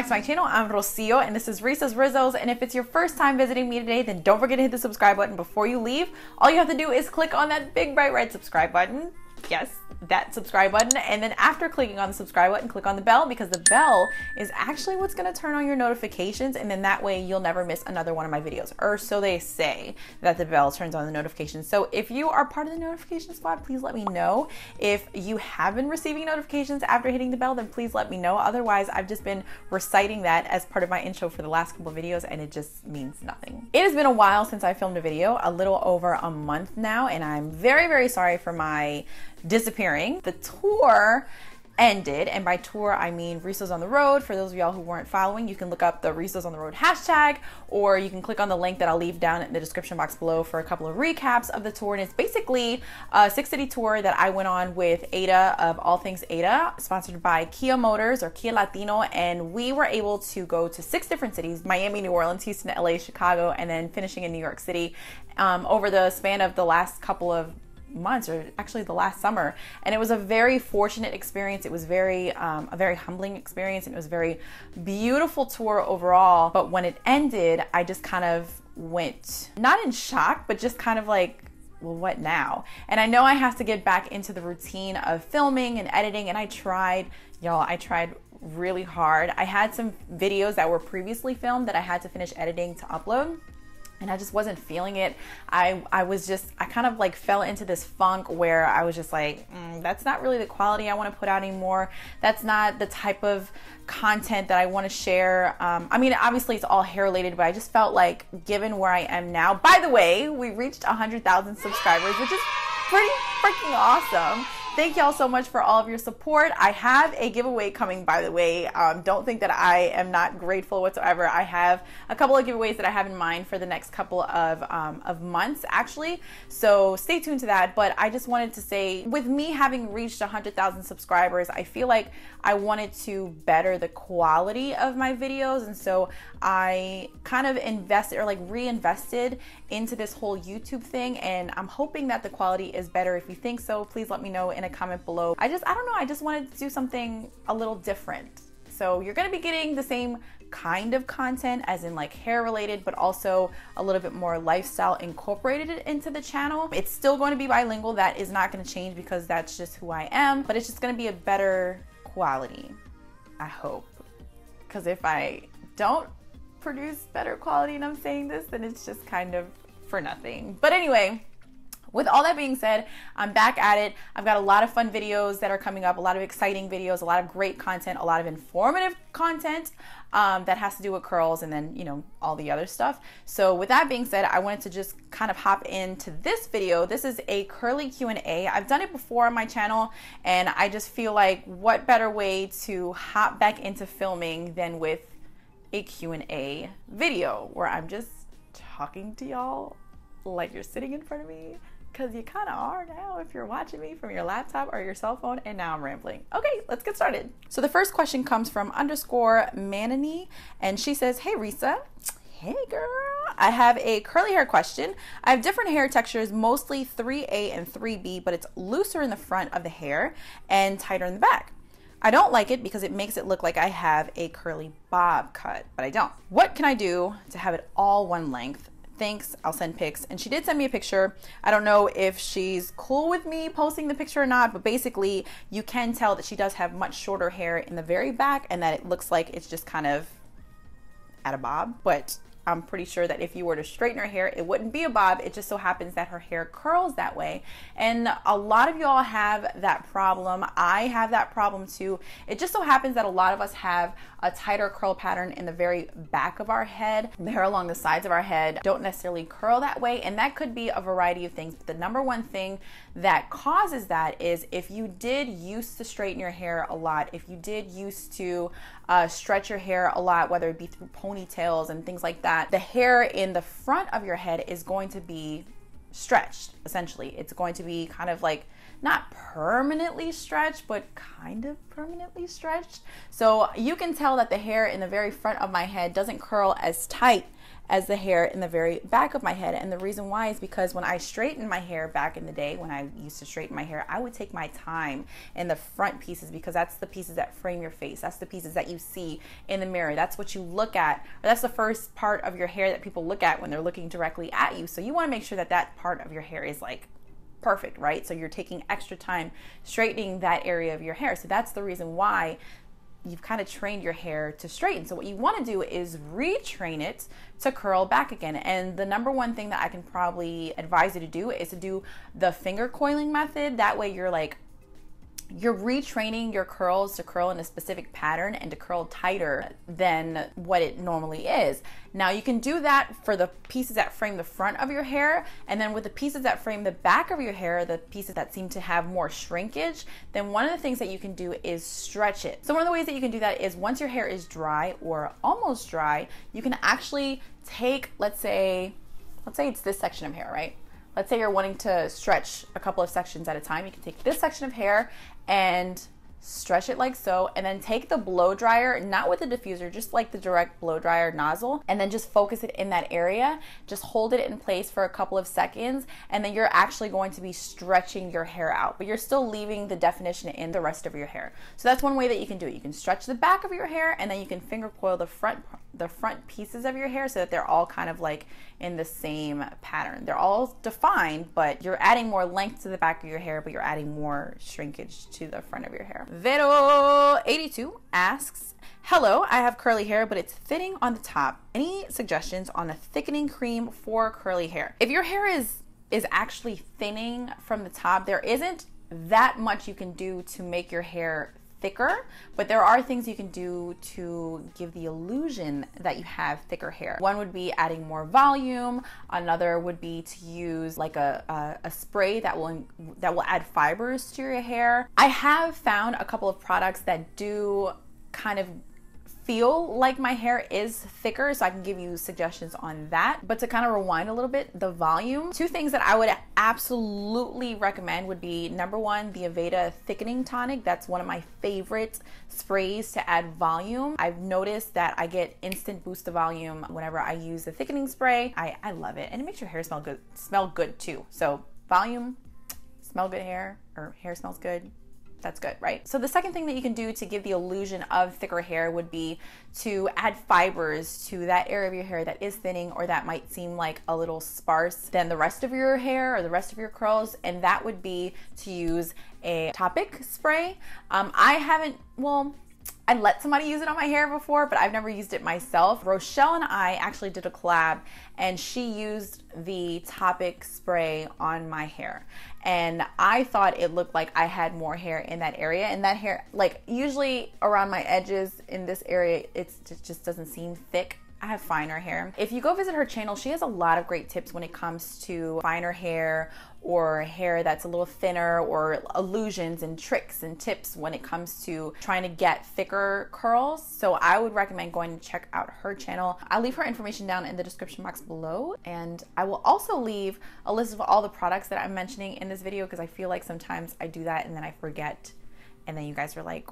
back to my channel. I'm Rocio and this is RisasRizos, and if it's your first time visiting me today, then don't forget to hit the subscribe button before you leave. All you have to do is click on that big bright red subscribe button. Yes, that subscribe button, and then after clicking on the subscribe button, click on the bell, because the bell is actually what's going to turn on your notifications, and then that way you'll never miss another one of my videos, or so they say that the bell turns on the notifications. So if you are part of the notification squad, please let me know. If you have been receiving notifications after hitting the bell, then please let me know. Otherwise, I've just been reciting that as part of my intro for the last couple of videos, and it just means nothing. It has been a while since I filmed a video, a little over a month now, and I'm very, very sorry for my disappearing. The tour ended, and by tour I mean Risos on the Road. For those of y'all who weren't following, you can look up the Risos on the Road hashtag, or you can click on the link that I'll leave down in the description box below for a couple of recaps of the tour. And it's basically a 6-city tour that I went on with Ada of All Things Ada, sponsored by Kia Motors or Kia Latino, and we were able to go to 6 different cities: Miami, New Orleans, Houston, LA, Chicago, and then finishing in New York City over the span of the last couple of months, or actually the last summer. And it was a very fortunate experience. It was very a very humbling experience, and it was a very beautiful tour overall. But when it ended, I just kind of went not in shock, but just kind of like, well, what now? And I know I have to get back into the routine of filming and editing, and I tried, y'all, I tried really hard. I had some videos that were previously filmed that I had to finish editing to upload, and I just wasn't feeling it. I kind of like fell into this funk where I was just like, that's not really the quality I want to put out anymore. That's not the type of content that I want to share. I mean, obviously it's all hair related, but I just felt like, given where I am now, by the way, we reached 100,000 subscribers, which is pretty freaking awesome. Thank y'all so much for all of your support. I have a giveaway coming, by the way. Don't think that I am not grateful whatsoever. I have a couple of giveaways that I have in mind for the next couple of months, actually. So stay tuned to that. But I just wanted to say, with me having reached 100,000 subscribers, I feel like I wanted to better the quality of my videos. And so I kind of invested, or like reinvested into this whole YouTube thing. And I'm hoping that the quality is better. If you think so, please let me know in a comment below. I don't know, I just wanted to do something a little different. So you're gonna be getting the same kind of content, as in like hair related, but also a little bit more lifestyle incorporated into the channel. It's still going to be bilingual. That is not going to change, because that's just who I am, but it's just going to be a better quality, I hope. Because if I don't produce better quality and I'm saying this, then it's just kind of for nothing. But anyway, with all that being said, I'm back at it. I've got a lot of fun videos that are coming up, a lot of exciting videos, a lot of great content, a lot of informative content that has to do with curls, and then, you know, all the other stuff. So with that being said, I wanted to just kind of hop into this video. This is a curly Q&A. I've done it before on my channel, and I just feel like, what better way to hop back into filming than with a Q&A video where I'm just talking to y'all like you're sitting in front of me. Because you kind of are now if you're watching me from your laptop or your cell phone. And now I'm rambling. Okay, let's get started. So the first question comes from _Manani, and she says, "Hey Risa." Hey girl. "I have a curly hair question. I have different hair textures, mostly 3A and 3B, but it's looser in the front of the hair and tighter in the back. I don't like it because it makes it look like I have a curly bob cut, but I don't. What can I do to have it all one length? Thanks, I'll send pics." And she did send me a picture. I don't know if she's cool with me posting the picture or not, but basically you can tell that she does have much shorter hair in the very back, and that it looks like it's just kind of at a bob. But I'm pretty sure that if you were to straighten her hair, it wouldn't be a bob. It just so happens that her hair curls that way. And a lot of y'all have that problem. I have that problem too. It just so happens that a lot of us have a tighter curl pattern in the very back of our head. The hair along the sides of our head don't necessarily curl that way, and that could be a variety of things. But the number one thing that causes that is if you did used to straighten your hair a lot, if you did used to stretch your hair a lot, whether it be through ponytails and things like that, the hair in the front of your head is going to be stretched. Essentially, it's going to be kind of like not permanently stretched, but kind of permanently stretched. So you can tell that the hair in the very front of my head doesn't curl as tight as the hair in the very back of my head. And the reason why is because when I straightened my hair back in the day, when I used to straighten my hair, I would take my time in the front pieces, because that's the pieces that frame your face. That's the pieces that you see in the mirror. That's what you look at, or that's the first part of your hair that people look at when they're looking directly at you. So you want to make sure that that part of your hair is like perfect, right? So you're taking extra time straightening that area of your hair. So that's the reason why you've kind of trained your hair to straighten. So what you want to do is retrain it to curl back again. And the number one thing that I can probably advise you to do is to do the finger coiling method. That way you're retraining your curls to curl in a specific pattern and to curl tighter than what it normally is. Now you can do that for the pieces that frame the front of your hair, and then with the pieces that frame the back of your hair, the pieces that seem to have more shrinkage, then one of the things that you can do is stretch it. So one of the ways that you can do that is once your hair is dry or almost dry, you can actually take, let's say it's this section of hair, right? Let's say you're wanting to stretch a couple of sections at a time. You can take this section of hair and stretch it like so, and then take the blow dryer, not with the diffuser, just like the direct blow dryer nozzle, and then just focus it in that area. Just hold it in place for a couple of seconds, and then you're actually going to be stretching your hair out, but you're still leaving the definition in the rest of your hair. So that's one way that you can do it. You can stretch the back of your hair, and then you can finger coil the front pieces of your hair so that they're all kind of like in the same pattern. They're all defined, but you're adding more length to the back of your hair, but you're adding more shrinkage to the front of your hair. Vero82 asks, hello, I have curly hair, but it's thinning on the top. Any suggestions on a thickening cream for curly hair? If your hair is actually thinning from the top, there isn't that much you can do to make your hair thicker, but there are things you can do to give the illusion that you have thicker hair. One would be adding more volume. Another would be to use like a spray that will add fibers to your hair. I have found a couple of products that do kind of feel like my hair is thicker, so I can give you suggestions on that. But to kind of rewind a little bit, the volume, two things that I would absolutely recommend would be, number one, the Aveda thickening tonic. That's one of my favorite sprays to add volume. I've noticed that I get instant boost of volume whenever I use the thickening spray. I love it, and it makes your hair smell good too. So volume, smell good hair, or hair smells good. That's good, right? So the second thing that you can do to give the illusion of thicker hair would be to add fibers to that area of your hair that is thinning, or that might seem like a little sparse than the rest of your hair or the rest of your curls, and that would be to use a topic spray. I let somebody use it on my hair before, but I've never used it myself. Rochelle and I actually did a collab, and she used the topic spray on my hair, and I thought it looked like I had more hair in that area, and that hair, like usually around my edges in this area, it just doesn't seem thick. I have finer hair. If you go visit her channel, she has a lot of great tips when it comes to finer hair or hair that's a little thinner, or illusions and tricks and tips when it comes to trying to get thicker curls. So I would recommend going to check out her channel. I'll leave her information down in the description box below, and I will also leave a list of all the products that I'm mentioning in this video, because I feel like sometimes I do that and then I forget, and then you guys are like,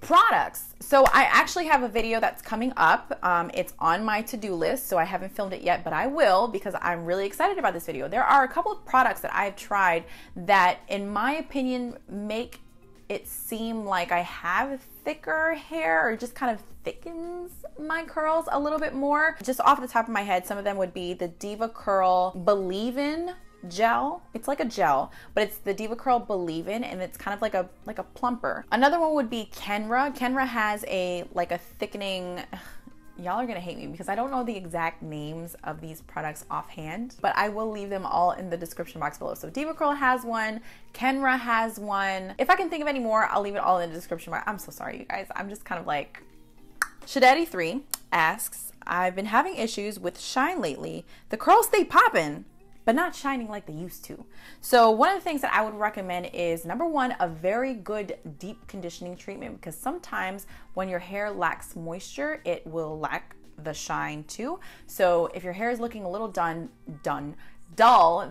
products. So I actually have a video that's coming up. It's on my to-do list, so I haven't filmed it yet, but I will, because I'm really excited about this video. There are a couple of products that I've tried that, in my opinion, make it seem like I have thicker hair, or just kind of thickens my curls a little bit more. Just off the top of my head, some of them would be the Diva Curl Believe In gel. It's like a gel, but it's the Diva Curl Believe In, and it's kind of like a plumper. Another one would be Kenra. Kenra has a thickening. Y'all are gonna hate me because I don't know the exact names of these products offhand, but I will leave them all in the description box below. So Diva Curl has one, Kenra has one. If I can think of any more, I'll leave it all in the description box. I'm so sorry, you guys. I'm just kind of like. Shadaddy3 asks, I've been having issues with shine lately. The curls stay popping, but not shining like they used to. So one of the things that I would recommend is, number one, a very good deep conditioning treatment, because sometimes when your hair lacks moisture, it will lack the shine too. So if your hair is looking a little dull,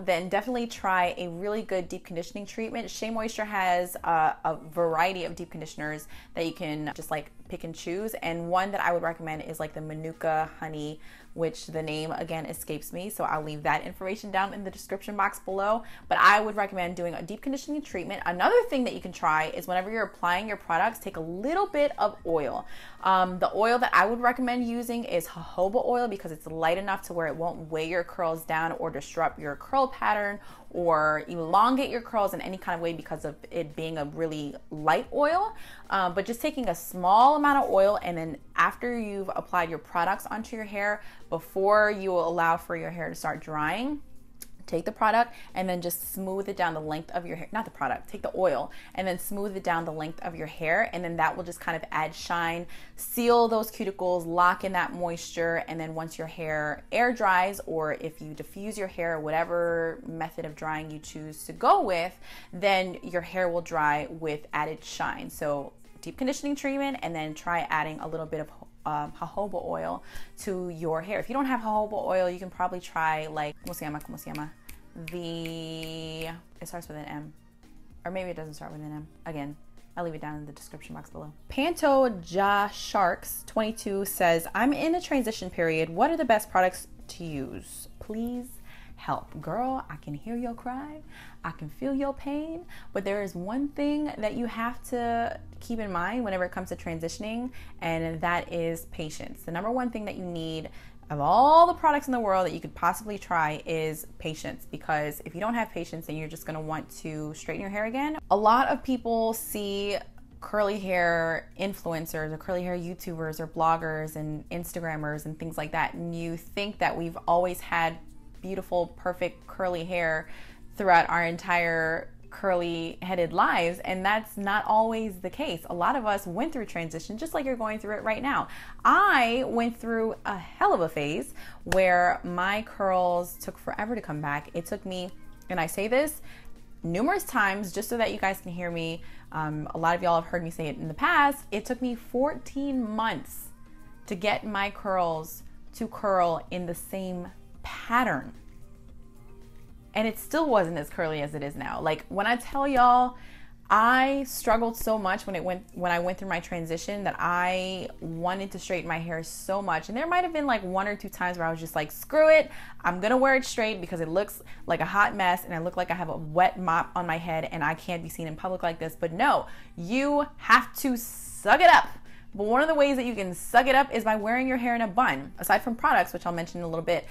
then definitely try a really good deep conditioning treatment. Shea Moisture has a variety of deep conditioners that you can just like pick and choose. And one that I would recommend is like the Manuka honey, which the name again escapes me, so I'll leave that information down in the description box below. But I would recommend doing a deep conditioning treatment. Another thing that you can try is whenever you're applying your products, take a little bit of oil. The oil that I would recommend using is jojoba oil because it's light enough to where it won't weigh your curls down or disrupt your curl pattern or elongate your curls in any kind of way because of it being a really light oil. But just taking a small amount of oil, and then after you've applied your products onto your hair, before you allow for your hair to start drying, take the product and then just smooth it down the length of your hair. Not the product, take the oil and then smooth it down the length of your hair, and then that will just kind of add shine, seal those cuticles, lock in that moisture. And then once your hair air dries, or if you diffuse your hair, whatever method of drying you choose to go with, then your hair will dry with added shine. So deep conditioning treatment, and then try adding a little bit of jojoba oil to your hair. If you don't have jojoba oil, you can probably try like, ¿cómo se llama? It starts with an M. Or maybe it doesn't start with an M. Again, I'll leave it down in the description box below. Panto Ja Sharks 22 says, I'm in a transition period. What are the best products to use? Please help. Girl, I can hear your cry. I can feel your pain. But there is one thing that you have to keep in mind whenever it comes to transitioning, and that is patience. The number one thing that you need of all the products in the world that you could possibly try is patience, because if you don't have patience, then you're just going to want to straighten your hair again. A lot of people see curly hair influencers or curly hair YouTubers or bloggers and Instagrammers and things like that, and you think that we've always had beautiful, perfect curly hair throughout our entire curly headed lives, and that's not always the case. A lot of us went through transition just like you're going through it right now. I went through a hell of a phase where my curls took forever to come back. It took me, and I say this numerous times just so that you guys can hear me, a lot of y'all have heard me say it in the past, it took me 14 months to get my curls to curl in the same pattern. And it still wasn't as curly as it is now. Like, when I tell y'all, I struggled so much when I went through my transition that I wanted to straighten my hair so much. And there might have been like one or two times where I was just like, screw it, I'm gonna wear it straight because it looks like a hot mess and I look like I have a wet mop on my head and I can't be seen in public like this. But no, you have to suck it up. But one of the ways that you can suck it up is by wearing your hair in a bun. Aside from products, which I'll mention in a little bit,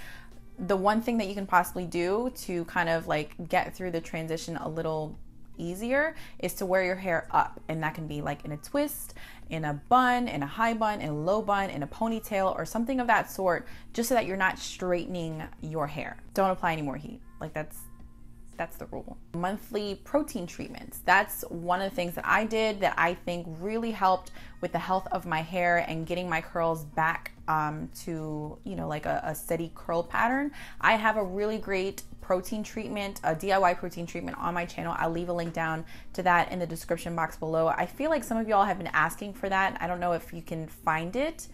the one thing that you can possibly do to kind of like get through the transition a little easier is to wear your hair up. And that can be like in a twist, in a bun, in a high bun, in a low bun, in a ponytail, or something of that sort, just so that you're not straightening your hair. Don't apply any more heat. Like, that's the rule. Monthly protein treatments. That's one of the things that I did that I think really helped with the health of my hair and getting my curls back to, you know, like a steady curl pattern. I have a really great protein treatment, a DIY protein treatment on my channel. I'll leave a link down to that in the description box below. I feel like some of y'all have been asking for that. I don't know if you can find it.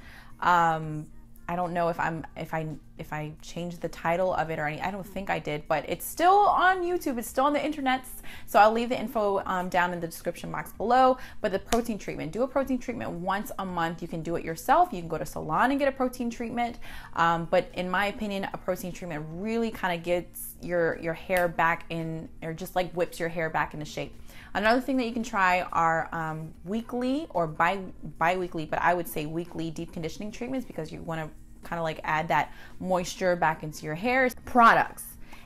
I don't know if I changed the title of it or any. I don't think I did, but it's still on YouTube. It's still on the internets. So I'll leave the info down in the description box below. But the protein treatment, do a protein treatment once a month. You can do it yourself. You can go to salon and get a protein treatment. But in my opinion, a protein treatment really kind of gets your hair back in, or just like whips your hair back into shape. Another thing that you can try are weekly or bi-weekly, but I would say weekly deep conditioning treatments, because you want to kind of like add that moisture back into your hair. Products.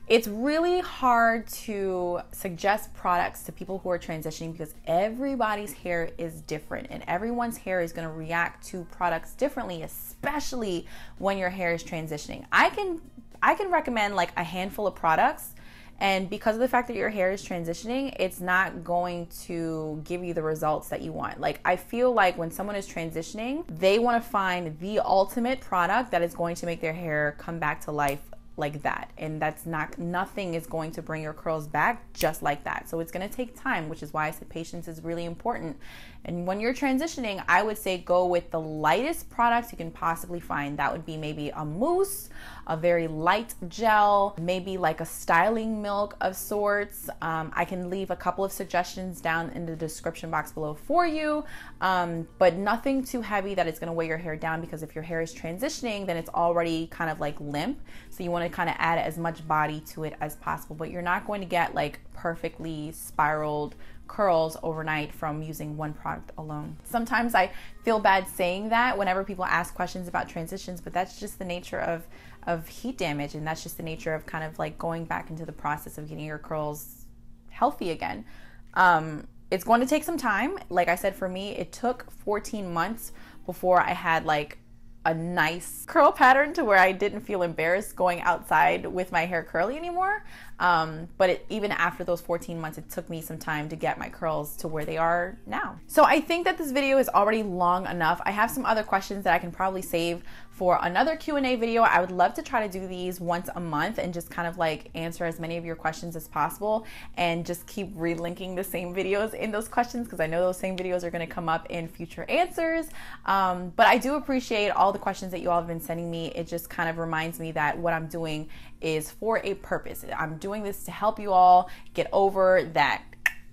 It's really hard to suggest products to people who are transitioning because everybody's hair is different and everyone's hair is going to react to products differently, especially when your hair is transitioning. I can recommend like a handful of products, and because of the fact that your hair is transitioning, it's not going to give you the results that you want. Like, I feel like when someone is transitioning, they want to find the ultimate product that is going to make their hair come back to life like that, and that's not, nothing is going to bring your curls back just like that. So it's going to take time, which is why I said patience is really important. And when you're transitioning, I would say go with the lightest products you can possibly find. That would be maybe a mousse, a very light gel, maybe like a styling milk of sorts. I can leave a couple of suggestions down in the description box below for you, but nothing too heavy that it's going to weigh your hair down, because if your hair is transitioning, then it's already kind of like limp. So you want to kind of add as much body to it as possible, but you're not going to get like perfectly spiraled curls overnight from using one product alone. Sometimes I feel bad saying that whenever people ask questions about transitions, but that's just the nature of heat damage, and that's just the nature of kind of like going back into the process of getting your curls healthy again. It's going to take some time. Like I said, for me, it took 14 months before I had like a nice curl pattern to where I didn't feel embarrassed going outside with my hair curly anymore. But even after those 14 months, it took me some time to get my curls to where they are now. So I think that this video is already long enough. I have some other questions that I can probably save for another Q&A video. I would love to try to do these once a month and just kind of like answer as many of your questions as possible, and just keep relinking the same videos in those questions, because I know those same videos are going to come up in future answers. But I do appreciate all the questions that you all have been sending me. It just kind of reminds me that what I'm doing is for a purpose. I'm doing this to help you all get over that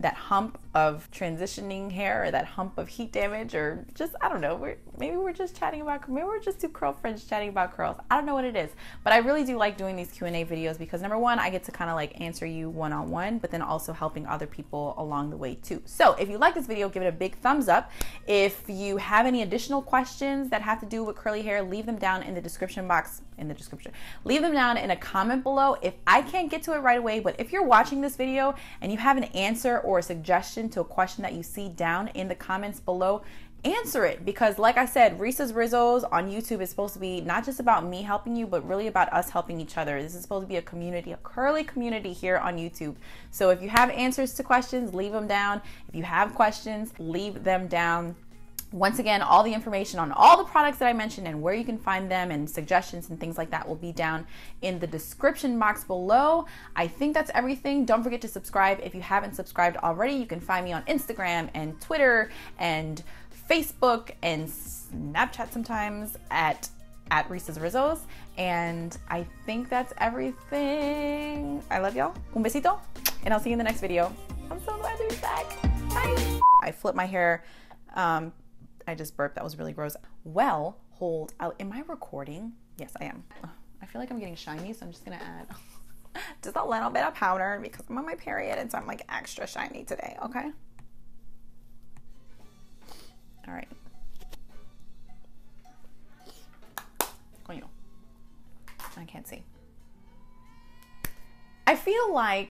hump of transitioning hair, or that hump of heat damage, or just, I don't know, maybe we're just chatting about, maybe we're just two curl friends chatting about curls. I don't know what it is, but I really do like doing these Q&A videos, because number one, I get to kind of like answer you one-on-one, but then also helping other people along the way too. So if you like this video, give it a big thumbs up. If you have any additional questions that have to do with curly hair, leave them down in the description box, leave them down in a comment below. If I can't get to it right away, but if you're watching this video and you have an answer or a suggestion to a question that you see down in the comments below, answer it. Because like I said, RisasRizos on YouTube is supposed to be not just about me helping you, but really about us helping each other. This is supposed to be a community, a curly community here on YouTube. So if you have answers to questions, leave them down. If you have questions, leave them down. Once again, all the information on all the products that I mentioned and where you can find them and suggestions and things like that will be down in the description box below. I think that's everything. Don't forget to subscribe if you haven't subscribed already. You can find me on Instagram and Twitter and Facebook and Snapchat sometimes at RisasRizos. And I think that's everything. I love y'all. Un besito. And I'll see you in the next video. I'm so glad to be back. Bye. I flip my hair. I just burped. That was really gross. Well, hold out. Am I recording? Yes, I am. I feel like I'm getting shiny, so I'm just gonna add just a little bit of powder because I'm on my period, and so I'm like extra shiny today. Okay. All right. Coño. I can't see. I feel like